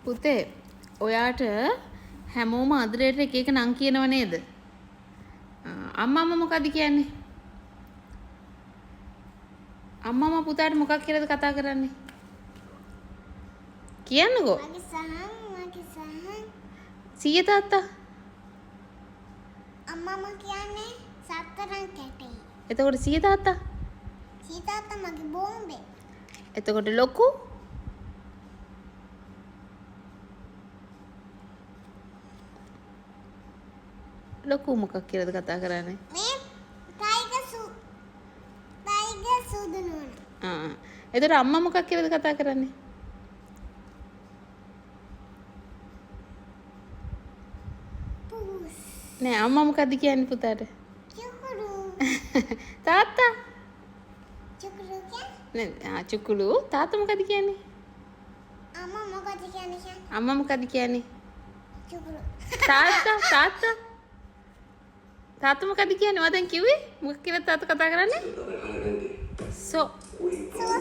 පුතේ ඔයාට හැමෝම අදරේට එක එක නම් කියනව නේද? අම්මා මොකද කියන්නේ? අම්මා පුතාට මොකක් කියලාද කතා කරන්නේ? කියන්නකෝ. මගේ සහන්. සීය තාත්තා. අම්මා කියන්නේ සතරන් කැටේ. එතකොට සීය තාත්තා. සීය තාත්තා මගේ බෝම්බේ. එතකොට ලොකු ලොකු මොකක් කියලාද කතා කරන්නේ? මේ ටයිගර් සුදු නෝනා. එතකොට අම්මා මොකක් කියලාද කතා කරන්නේ? පුස්. නෑ අම්මා මොකද්ද කියන්නේ පුතාට? චුකුරු. තාත්තා චුකුරු කියන්නේ? නෑ චුකුලු. තාත්තා මොකද්ද කියන්නේ? අම්මා මොකද කියන්නේ? අම්මා මොකද්ද කියන්නේ? චුකුරු. තාත්තා තාත්තා මොකද්ද කියන්නේ? මම දැන් කිව්වේ මොකක් කියලා තාත්තා කතා කරන්නේ? සෝ සෝ